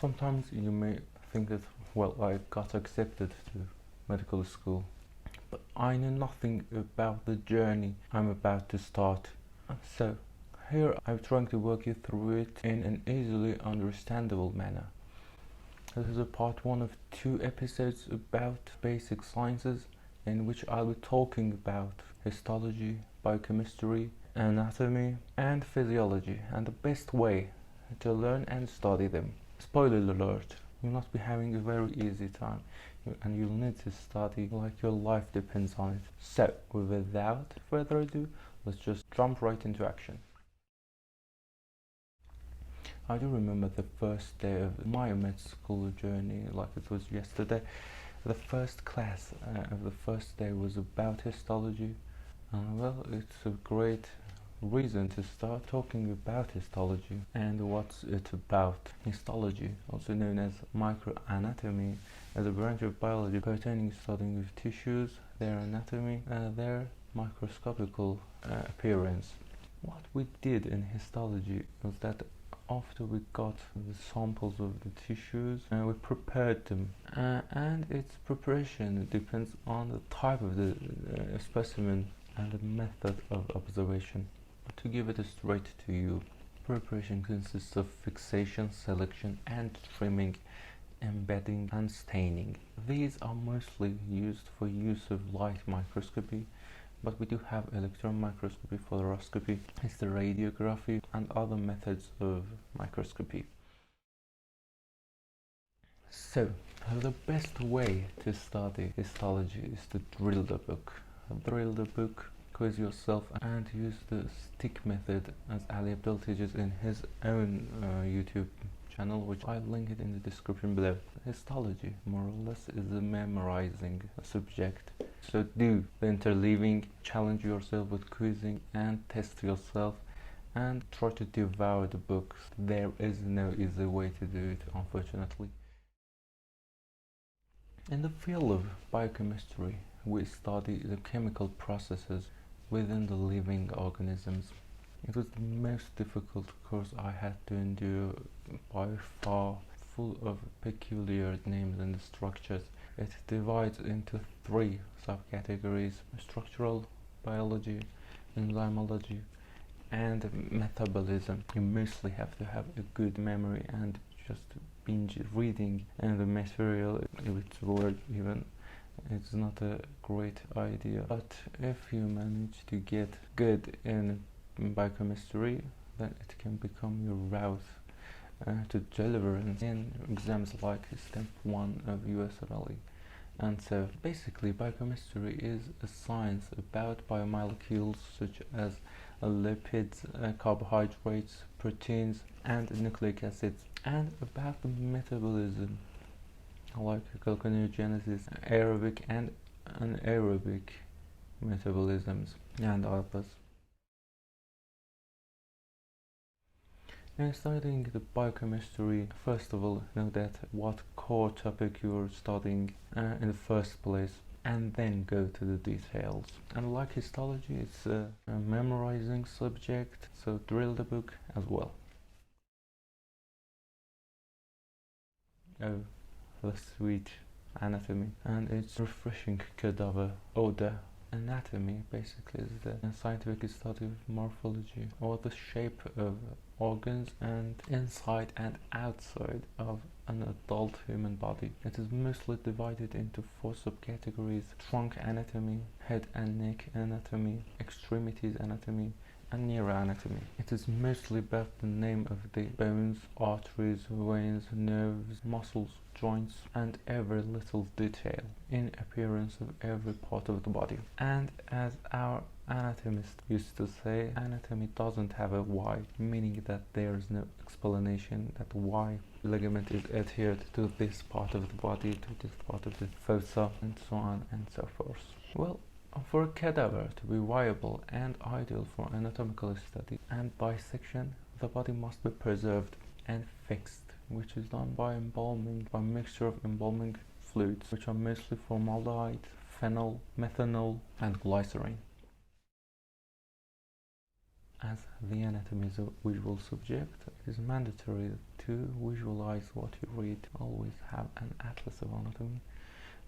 Sometimes you may think that, well, I got accepted to medical school, but I know nothing about the journey I'm about to start. So, here I'm trying to walk you through it in an easily understandable manner. This is a part 1 of 2 episodes about basic sciences, in which I'll be talking about histology, biochemistry, anatomy, and physiology, and the best way to learn and study them. Spoiler alert, you'll not be having a very easy time, and you'll need to study like your life depends on it. So, without further ado, let's just jump right into action. I do remember the first day of my med school journey like it was yesterday. The first class of the first day was about histology. Well, it's a great reason to start talking about histology. And what's it about? Histology, also known as microanatomy, is a branch of biology pertaining to studying of tissues, their anatomy, their microscopical appearance. What we did in histology was that after we got the samples of the tissues, we prepared them, and its preparation depends on the type of the specimen and the method of observation. To give it straight to you, preparation consists of fixation, selection, and trimming, embedding, and staining. These are mostly used for use of light microscopy, but we do have electron microscopy, fluoroscopy, hysterography, and other methods of microscopy. So, the best way to study histology is to drill the book. Drill the book, quiz yourself, and use the stic method as Ali Abdaal teaches in his own YouTube channel, which I'll link it in the description below. Histology, more or less, is a memorizing subject. So do the interleaving, challenge yourself with quizzing, and test yourself, and try to devour the books. There is no easy way to do it, unfortunately. In the field of biochemistry, we study the chemical processes within the living organisms. It was the most difficult course I had to endure by far, full of peculiar names and structures. It divides into 3 subcategories: structural biology, enzymology, and metabolism. You mostly have to have a good memory and just binge reading and the material, if it's word even. It's not a great idea, but if you manage to get good in biochemistry, then it can become your route to deliverance in exams like Step 1 of USRLE. And so basically biochemistry is a science about biomolecules such as lipids, carbohydrates, proteins, and nucleic acids, and about the metabolism like gluconeogenesis, aerobic and anaerobic metabolisms, and others. In studying the biochemistry, first of all, know that what core topic you're studying in the first place, and then go to the details. And like histology, it's a memorizing subject, so drill the book as well. Oh, the sweet anatomy and its refreshing cadaver odor. Anatomy basically is the scientific study of morphology, or the shape of organs and inside and outside of an adult human body. It is mostly divided into 4 subcategories: trunk anatomy, head and neck anatomy, extremities anatomy, and neuroanatomy. It is mostly about the name of the bones, arteries, veins, nerves, muscles, joints, and every little detail in appearance of every part of the body. And as our anatomist used to say, anatomy doesn't have a why, meaning that there is no explanation that why ligament is adhered to this part of the body, to this part of the fossa, and so on and so forth. Well, for a cadaver to be viable and ideal for anatomical study and dissection, the body must be preserved and fixed, which is done by embalming, by mixture of embalming fluids, which are mostly formaldehyde, phenol, methanol, and glycerin. As the anatomy is a visual subject, it is mandatory to visualize what you read. Always have an atlas of anatomy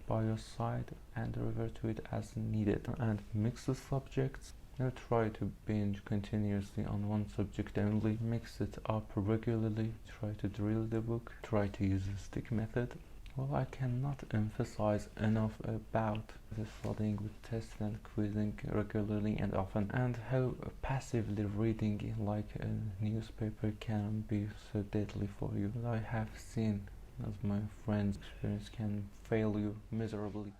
by your side and refer to it as needed. And mix the subjects. Don't try to binge continuously on one subject only. Mix it up regularly. Try to drill the book. Try to use the stick method. Well, I cannot emphasize enough about the studying with tests and quizzing regularly and often, and how passively reading like a newspaper can be so deadly for you. I have seen, as my friend's experience can fail you miserably.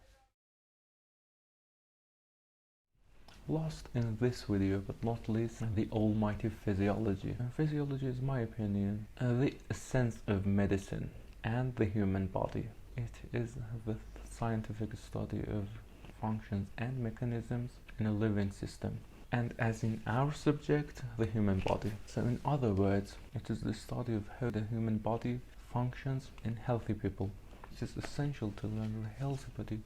Last in this video, but not least, the almighty physiology. Physiology is, my opinion, the essence of medicine and the human body. It is the scientific study of functions and mechanisms in a living system, and as in our subject, the human body. So in other words, it is the study of how the human body functions in healthy people. It is essential to learn the healthy body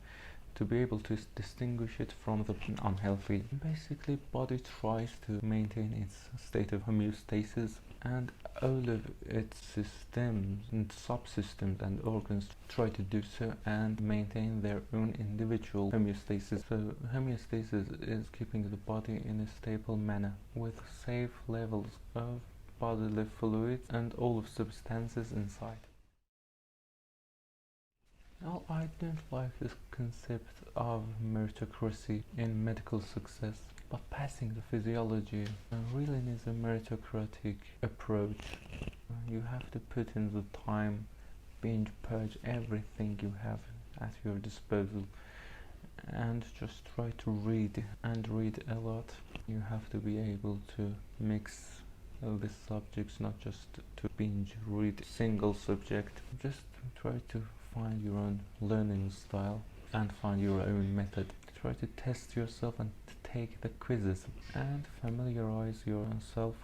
to be able to distinguish it from the unhealthy. Basically, body tries to maintain its state of homeostasis, and all of its systems and subsystems and organs try to do so and maintain their own individual homeostasis. So homeostasis is keeping the body in a stable manner with safe levels of bodily fluids and all of substances inside. Now, I don't like this concept of meritocracy in medical success, but passing the physiology really needs a meritocratic approach. You have to put in the time, binge purge everything you have at your disposal, and just try to read and read a lot. You have to be able to mix the subjects, not just to binge read single subject. Just try to find your own learning style and find your own method. Try to test yourself and take the quizzes and familiarize yourself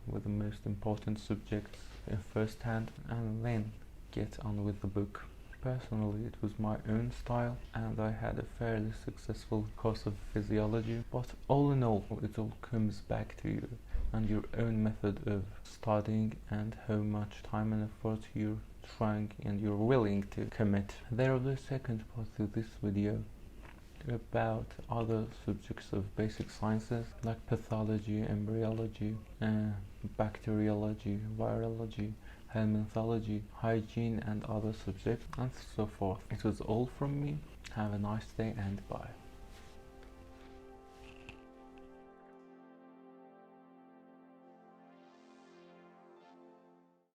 with the most important subjects in first hand, and then get on with the book. Personally, it was my own style and I had a fairly successful course of physiology, but all in all, it all comes back to you and your own method of studying and how much time and effort you're trying and you're willing to commit. There is the second part to this video about other subjects of basic sciences like pathology, embryology, bacteriology, virology, helminthology, hygiene and other subjects and so forth. It was all from me. Have a nice day and bye.